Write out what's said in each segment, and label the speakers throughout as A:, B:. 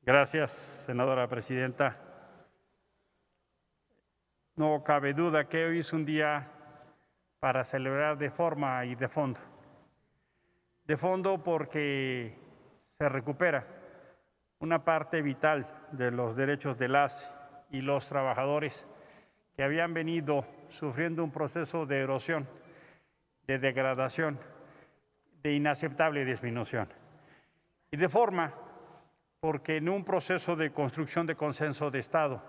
A: Gracias, senadora presidenta. No cabe duda que hoy es un día para celebrar de forma y de fondo. De fondo porque se recupera una parte vital de los derechos de las y los trabajadores que habían venido sufriendo un proceso de erosión, de degradación, de inaceptable disminución. Y de forma porque en un proceso de construcción de consenso de Estado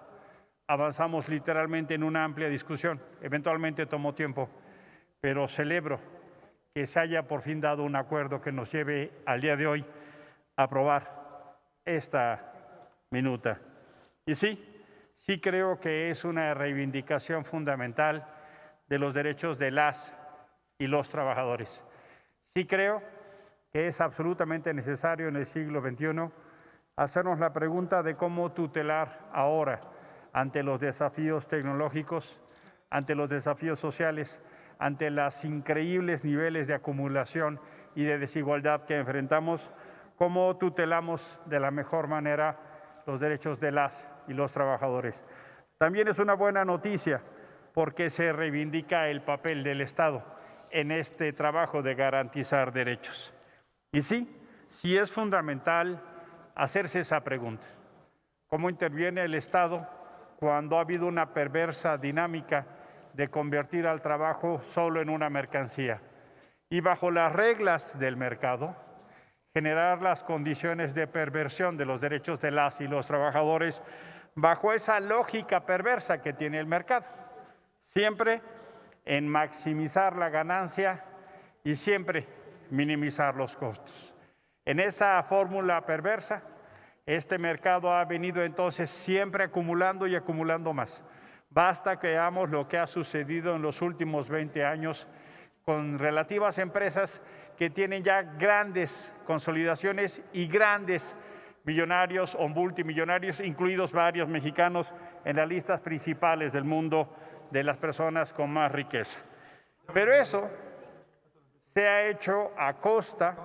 A: avanzamos literalmente en una amplia discusión. Eventualmente tomó tiempo, pero celebro que se haya por fin dado un acuerdo que nos lleve al día de hoy a aprobar esta minuta. Y sí creo que es una reivindicación fundamental de los derechos de las y los trabajadores. Sí creo que es absolutamente necesario en el siglo XXI hacernos la pregunta de cómo tutelar ahora ante los desafíos tecnológicos, ante los desafíos sociales, ante los increíbles niveles de acumulación y de desigualdad que enfrentamos, cómo tutelamos de la mejor manera los derechos de las y los trabajadores. También es una buena noticia porque se reivindica el papel del Estado en este trabajo de garantizar derechos. Y sí es fundamental hacerse esa pregunta. ¿Cómo interviene el Estado cuando ha habido una perversa dinámica de convertir al trabajo solo en una mercancía? Y bajo las reglas del mercado, generar las condiciones de perversión de los derechos de las y los trabajadores bajo esa lógica perversa que tiene el mercado. Siempre en maximizar la ganancia y siempre minimizar los costos. En esa fórmula perversa, este mercado ha venido entonces siempre acumulando y acumulando más. Basta que veamos lo que ha sucedido en los últimos 20 años con relativas empresas que tienen ya grandes consolidaciones y grandes millonarios o multimillonarios, incluidos varios mexicanos en las listas principales del mundo de las personas con más riqueza. Pero eso se ha hecho a costa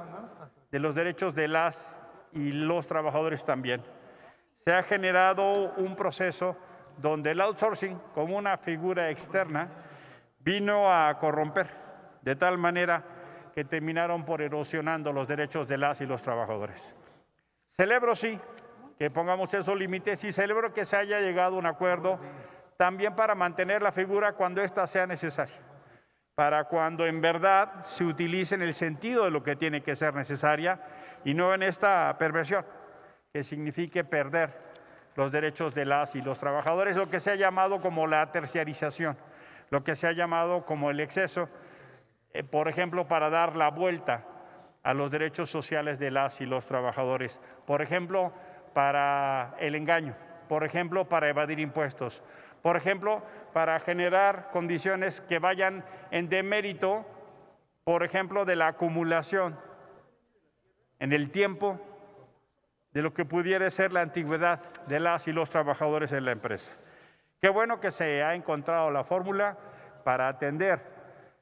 A: de los derechos de las y los trabajadores también. Se ha generado un proceso donde el outsourcing, como una figura externa, vino a corromper de tal manera que terminaron por erosionando los derechos de las y los trabajadores. Celebro, que pongamos esos límites y celebro que se haya llegado a un acuerdo también para mantener la figura cuando ésta sea necesaria, para cuando en verdad se utilice en el sentido de lo que tiene que ser necesaria y no en esta perversión que signifique perder los derechos de las y los trabajadores, lo que se ha llamado como la terciarización, lo que se ha llamado como el exceso, por ejemplo, para dar la vuelta a los derechos sociales de las y los trabajadores, por ejemplo, para el engaño, por ejemplo, para evadir impuestos, por ejemplo, para generar condiciones que vayan en demérito, por ejemplo, de la acumulación en el tiempo de lo que pudiera ser la antigüedad de las y los trabajadores en la empresa. Qué bueno que se ha encontrado la fórmula para atender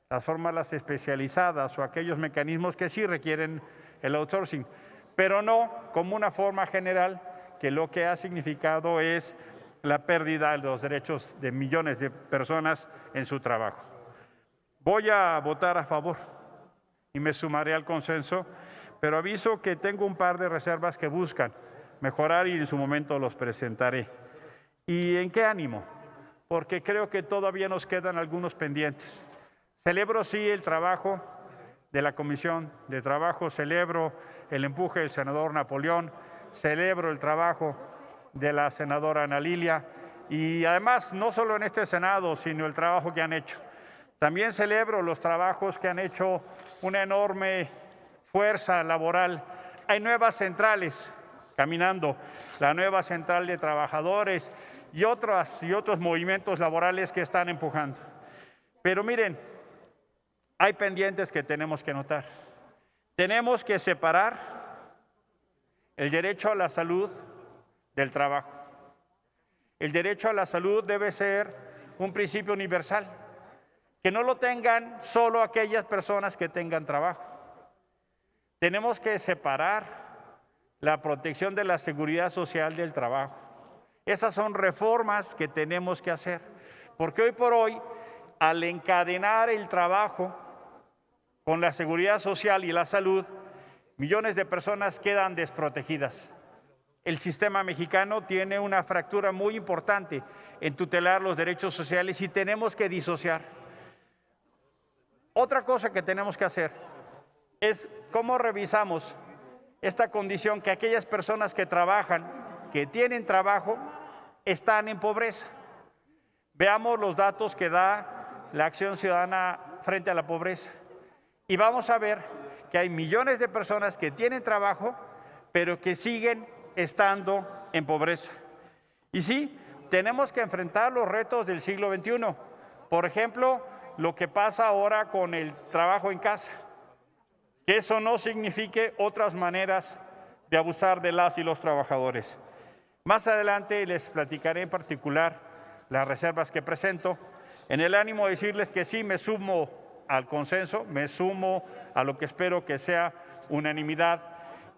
A: las fórmulas especializadas o aquellos mecanismos que sí requieren el outsourcing, pero no como una forma general que lo que ha significado es la pérdida de los derechos de millones de personas en su trabajo. Voy a votar a favor y me sumaré al consenso, pero aviso que tengo un par de reservas que buscan mejorar y en su momento los presentaré. ¿Y en qué ánimo? Porque creo que todavía nos quedan algunos pendientes. Celebro el trabajo de la Comisión de Trabajo, celebro el empuje del senador Napoleón, celebro el trabajo de la senadora Ana Lilia y además no solo en este Senado, sino el trabajo que han hecho. También celebro los trabajos que han hecho una enorme fuerza laboral. Hay nuevas centrales caminando, la nueva central de trabajadores y otros movimientos laborales que están empujando. Pero miren, hay pendientes que tenemos que notar. Tenemos que separar el derecho a la salud del trabajo. El derecho a la salud debe ser un principio universal, que no lo tengan solo aquellas personas que tengan trabajo. Tenemos que separar la protección de la seguridad social del trabajo. Esas son reformas que tenemos que hacer, porque hoy por hoy, al encadenar el trabajo con la seguridad social y la salud, millones de personas quedan desprotegidas. El sistema mexicano tiene una fractura muy importante en tutelar los derechos sociales y tenemos que disociar. Otra cosa que tenemos que hacer es cómo revisamos esta condición que aquellas personas que trabajan, que tienen trabajo, están en pobreza. Veamos los datos que da la Acción Ciudadana frente a la pobreza y vamos a ver que hay millones de personas que tienen trabajo, pero que siguen estando en pobreza. Y sí, tenemos que enfrentar los retos del siglo XXI. Por ejemplo, lo que pasa ahora con el trabajo en casa. Que eso no signifique otras maneras de abusar de las y los trabajadores. Más adelante les platicaré en particular las reservas que presento, en el ánimo de decirles que sí me sumo al consenso, me sumo a lo que espero que sea unanimidad,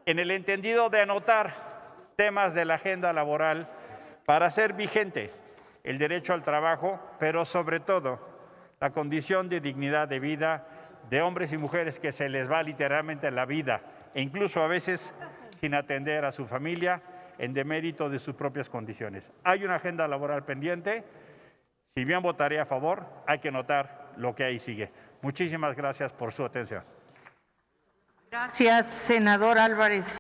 A: en el entendido de anotar temas de la agenda laboral para hacer vigente el derecho al trabajo, pero sobre todo la condición de dignidad de vida de hombres y mujeres que se les va literalmente la vida, e incluso a veces sin atender a su familia en demérito de sus propias condiciones. Hay una agenda laboral pendiente, si bien votaré a favor, hay que notar lo que ahí sigue. Muchísimas gracias por su atención.
B: Gracias, senador Álvarez.